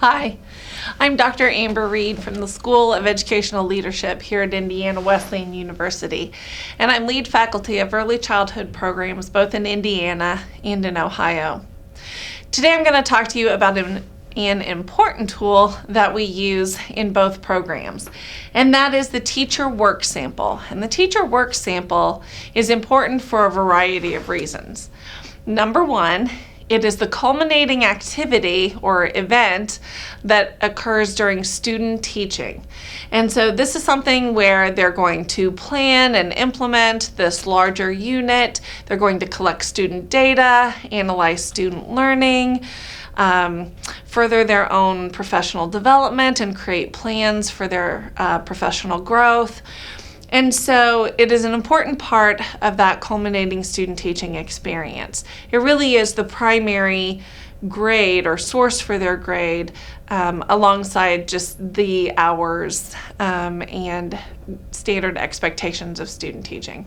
Hi, I'm Dr. Amber Reed from the School of Educational Leadership here at Indiana Wesleyan University, and I'm lead faculty of early childhood programs both in Indiana and in Ohio. Today I'm going to talk to you about an important tool that we use in both programs, and that is the teacher work sample. And the teacher work sample is important for a variety of reasons. Number one, it is the culminating activity or event that occurs during student teaching. And so this is something where they're going to plan and implement this larger unit. They're going to collect student data, analyze student learning, further their own professional development, and create plans for their professional growth. And so it is an important part of that culminating student teaching experience. It really is the primary grade or source for their grade, alongside just the hours and standard expectations of student teaching.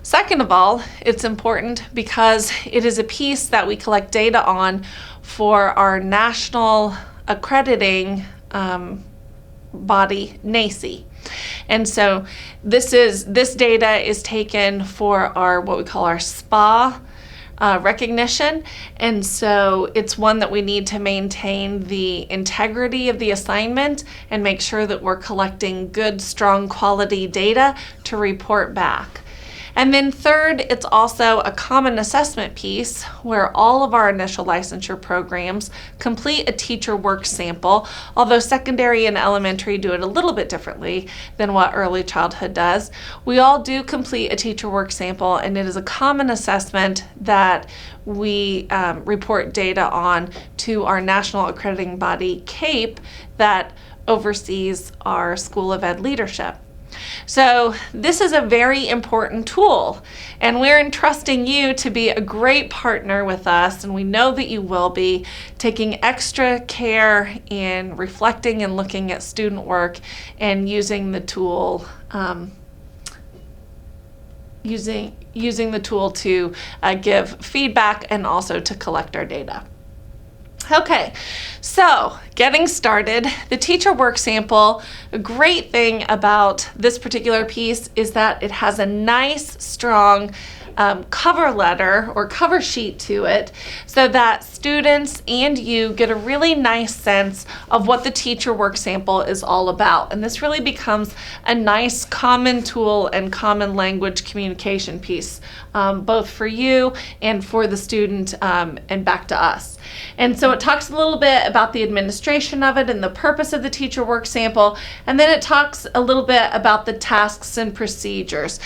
Second of all, it's important because it is a piece that we collect data on for our national accrediting body, NAEYC. And so this data is taken for our what we call our SPA recognition, and so it's one that we need to maintain the integrity of the assignment and make sure that we're collecting good, strong quality data to report back. And then third, it's also a common assessment piece where all of our initial licensure programs complete a teacher work sample, although secondary and elementary do it a little bit differently than what early childhood does. We all do complete a teacher work sample, and it is a common assessment that we report data on to our national accrediting body, CAPE, that oversees our School of Ed leadership. So this is a very important tool, and we're entrusting you to be a great partner with us, and we know that you will be, taking extra care in reflecting and looking at student work and using the tool using the tool to give feedback and also to collect our data. Okay, so getting started, the teacher work sample, a great thing about this particular piece is that it has a nice, strong cover letter or cover sheet to it so that students and you get a really nice sense of what the teacher work sample is all about. And this really becomes a nice common tool and common language communication piece, both for you and for the student and back to us. And so it talks a little bit about the administration of it and the purpose of the teacher work sample, and then it talks a little bit about the tasks and procedures.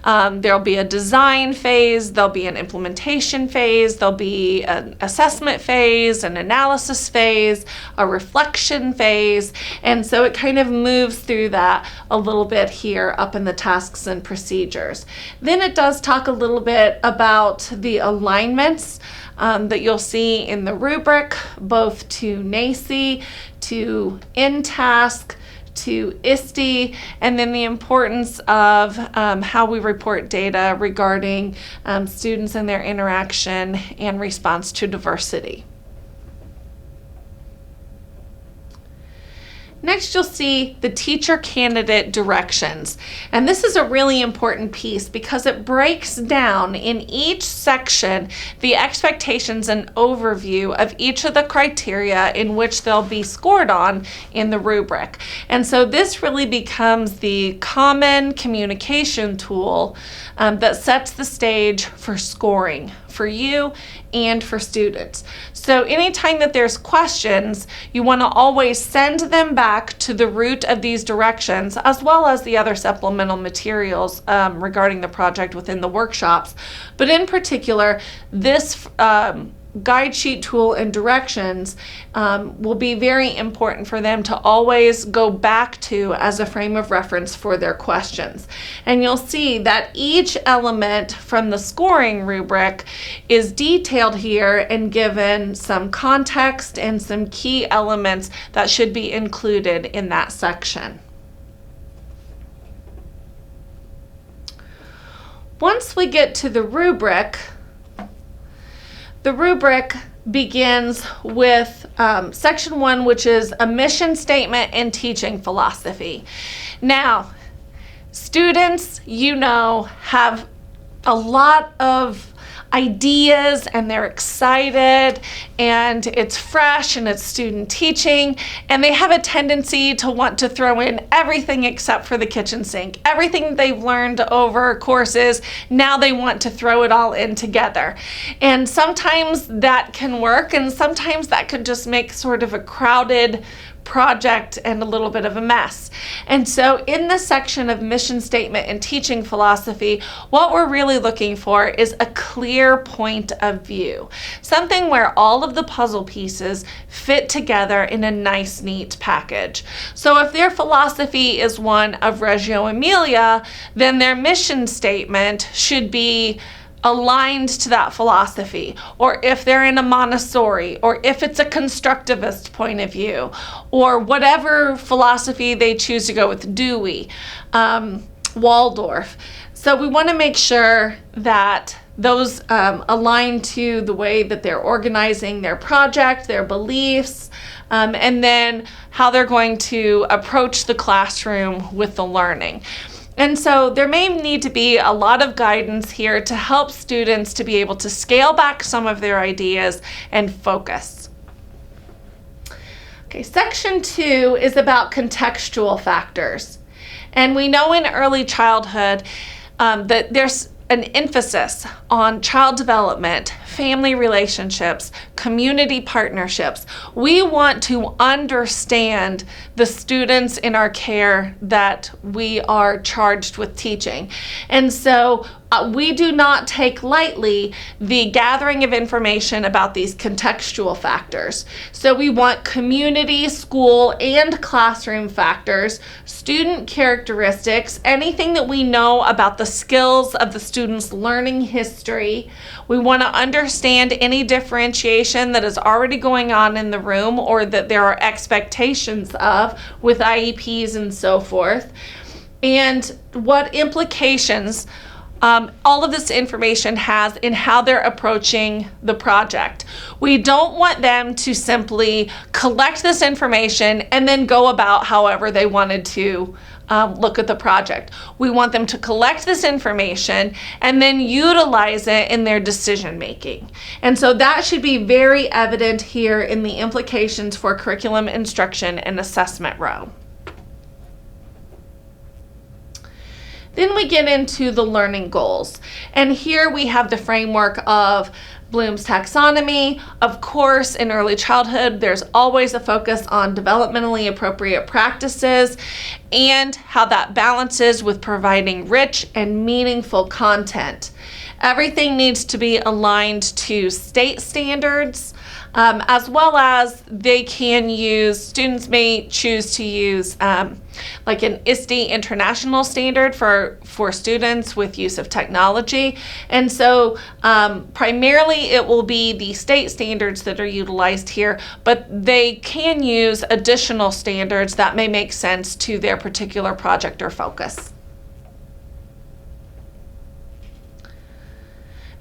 There'll be a design phase, there'll be an implementation phase, there'll be an assessment phase, an analysis phase, a reflection phase, and so it kind of moves through that a little bit here up in the tasks and procedures. Then it does talk a little bit about the alignments that you'll see in the rubric, both to NAEYC, to InTask, to ISTE, and then the importance of how we report data regarding students and their interaction and response to diversity. Next, you'll see the teacher candidate directions. And this is a really important piece because it breaks down in each section the expectations and overview of each of the criteria in which they'll be scored on in the rubric. And so this really becomes the common communication tool that sets the stage for scoring for you and for students. So anytime that there's questions, you want to always send them back to the root of these directions, as well as the other supplemental materials regarding the project within the workshops. But in particular, this guide sheet tool and directions will be very important for them to always go back to as a frame of reference for their questions. And you'll see that each element from the scoring rubric is detailed here and given some context and some key elements that should be included in that section. Once we get to the rubric begins with section 1, which is a mission statement and teaching philosophy. Now, students, have a lot of ideas and they're excited and it's fresh and it's student teaching, and they have a tendency to want to throw in everything except for the kitchen sink. Everything they've learned over courses, now they want to throw it all in together. And sometimes that can work, and sometimes that could just make sort of a crowded project and a little bit of a mess. And so in the section of mission statement and teaching philosophy, what we're really looking for is a clear point of view, something where all of the puzzle pieces fit together in a nice, neat package. So if their philosophy is one of Reggio Emilia, then their mission statement should be aligned to that philosophy. Or if they're in a Montessori, or if it's a constructivist point of view, or whatever philosophy they choose to go with, Dewey, Waldorf. So we want to make sure that those align to the way that they're organizing their project, their beliefs, and then how they're going to approach the classroom with the learning. And so there may need to be a lot of guidance here to help students to be able to scale back some of their ideas and focus. Okay, section 2 is about contextual factors. And we know in early childhood that there's an emphasis on child development, family relationships, community partnerships. We want to understand the students in our care that we are charged with teaching. And so we do not take lightly the gathering of information about these contextual factors. So we want community, school, and classroom factors, student characteristics, anything that we know about the skills of the student's learning history. We want to understand any differentiation that is already going on in the room or that there are expectations of with IEPs and so forth, and what implications all of this information has in how they're approaching the project. We don't want them to simply collect this information and then go about however they wanted to look at the project. We want them to collect this information and then utilize it in their decision making. And so that should be very evident here in the implications for curriculum instruction and assessment row. Then we get into the learning goals. And here we have the framework of Bloom's taxonomy. Of course, in early childhood, there's always a focus on developmentally appropriate practices and how that balances with providing rich and meaningful content. Everything needs to be aligned to state standards, as well as students may choose to use like an ISTE international standard for students with use of technology. And so primarily it will be the state standards that are utilized here, but they can use additional standards that may make sense to their particular project or focus.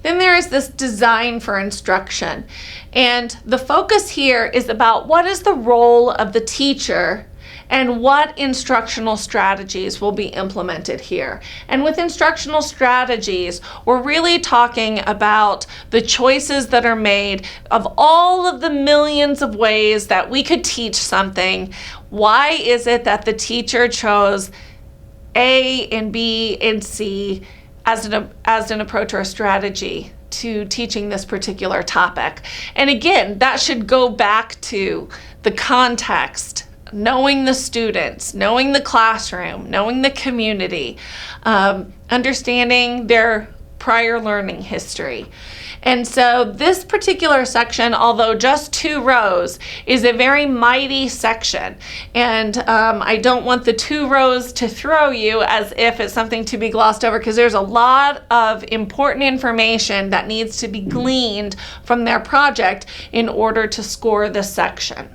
Then there is this design for instruction. And the focus here is about what is the role of the teacher and what instructional strategies will be implemented here. And with instructional strategies, we're really talking about the choices that are made of all of the millions of ways that we could teach something. Why is it that the teacher chose A and B and C as an approach or a strategy to teaching this particular topic? And again, that should go back to the context, knowing the students, knowing the classroom, knowing the community, understanding their prior learning history. And so this particular section, although just 2 rows, is a very mighty section. And I don't want the 2 rows to throw you as if it's something to be glossed over, because there's a lot of important information that needs to be gleaned from their project in order to score this section.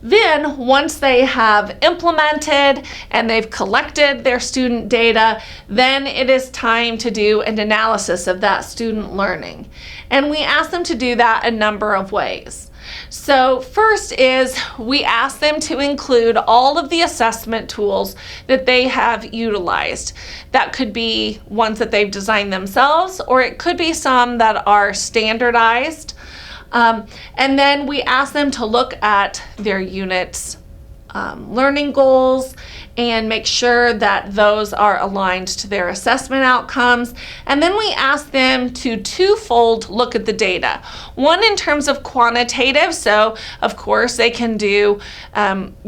Then, once they have implemented and they've collected their student data, then it is time to do an analysis of that student learning. And we ask them to do that a number of ways. So first is we ask them to include all of the assessment tools that they have utilized. That could be ones that they've designed themselves, or it could be some that are standardized. And then we ask them to look at their unit's learning goals and make sure that those are aligned to their assessment outcomes. And then we ask them to twofold look at the data. One in terms of quantitative, so of course they can do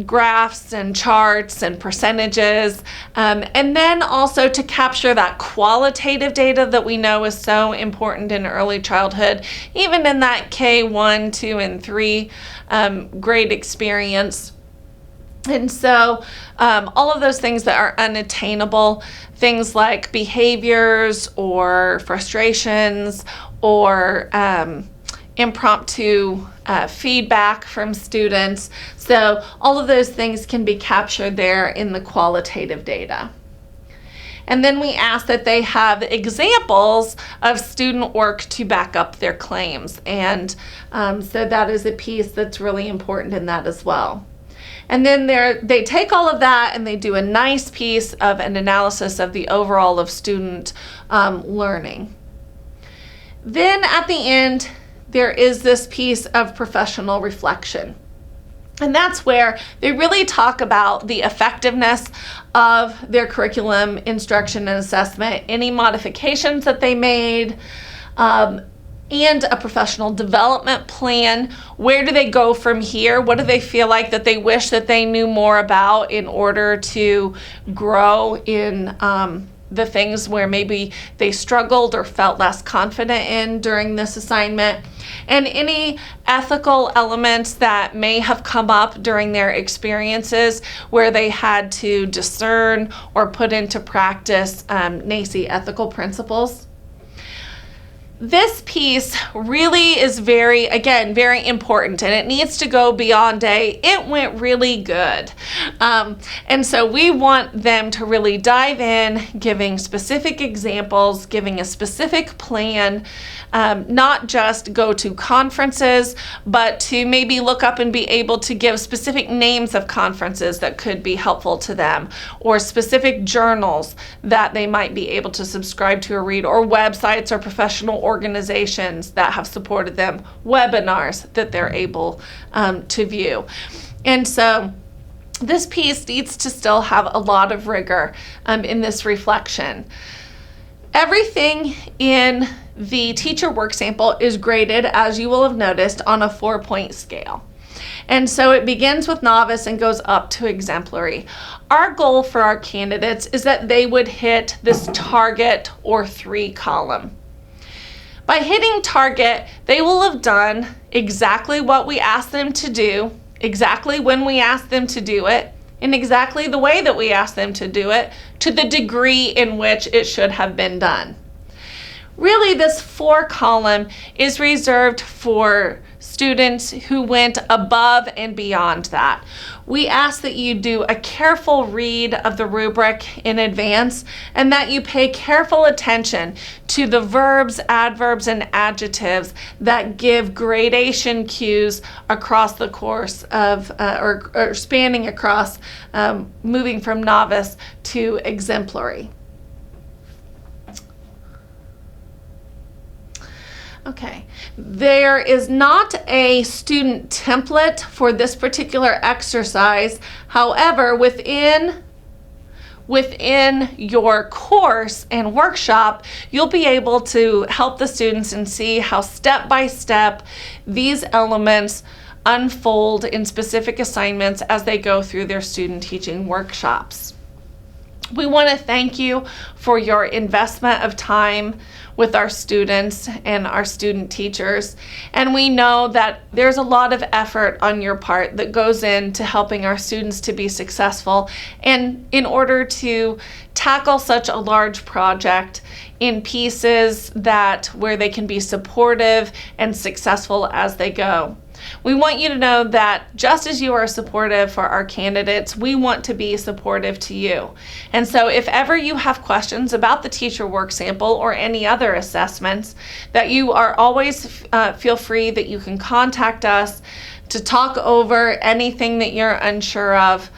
graphs and charts and percentages, and then also to capture that qualitative data that we know is so important in early childhood, even in that K1, 2, and 3 grade experience. And so all of those things that are unattainable, things like behaviors or frustrations or impromptu feedback from students. So all of those things can be captured there in the qualitative data. And then we ask that they have examples of student work to back up their claims. And so that is a piece that's really important in that as well. And then they take all of that and they do a nice piece of an analysis of the overall of student learning. Then at the end, there is this piece of professional reflection. And that's where they really talk about the effectiveness of their curriculum, instruction, and assessment, any modifications that they made, and a professional development plan. Where do they go from here? What do they feel like that they wish that they knew more about in order to grow in the things where maybe they struggled or felt less confident in during this assignment? And any ethical elements that may have come up during their experiences where they had to discern or put into practice NAEYC ethical principles. This piece really is very important, and it needs to go beyond it went really good. And so we want them to really dive in, giving specific examples, giving a specific plan, not just go to conferences, but to maybe look up and be able to give specific names of conferences that could be helpful to them, or specific journals that they might be able to subscribe to or read, or websites or professional organizations that have supported them, webinars that they're able to view. And so this piece needs to still have a lot of rigor in this reflection. Everything in the teacher work sample is graded, as you will have noticed, on a 4-point scale. And so it begins with novice and goes up to exemplary. Our goal for our candidates is that they would hit this target or 3 column. By hitting target, they will have done exactly what we asked them to do, exactly when we asked them to do it, in exactly the way that we asked them to do it, to the degree in which it should have been done. Really, this 4 column is reserved for students who went above and beyond that. We ask that you do a careful read of the rubric in advance and that you pay careful attention to the verbs, adverbs, and adjectives that give gradation cues across the course of, or spanning across, moving from novice to exemplary. Okay, there is not a student template for this particular exercise. However, within your course and workshop, you'll be able to help the students and see how step by step these elements unfold in specific assignments as they go through their student teaching workshops. We want to thank you for your investment of time with our students and our student teachers. And we know that there's a lot of effort on your part that goes into helping our students to be successful. And in order to tackle such a large project in pieces where they can be supportive and successful as they go. We want you to know that just as you are supportive for our candidates, we want to be supportive to you. And so if ever you have questions about the teacher work sample or any other assessments, that you are always feel free that you can contact us to talk over anything that you're unsure of,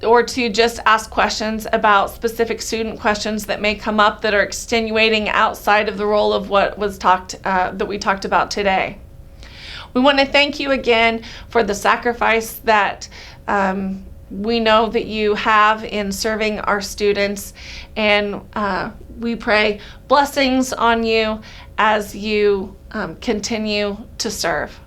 or to just ask questions about specific student questions that may come up that are extenuating outside of the role of what was that we talked about today. We want to thank you again for the sacrifice that we know that you have in serving our students, and we pray blessings on you as you continue to serve.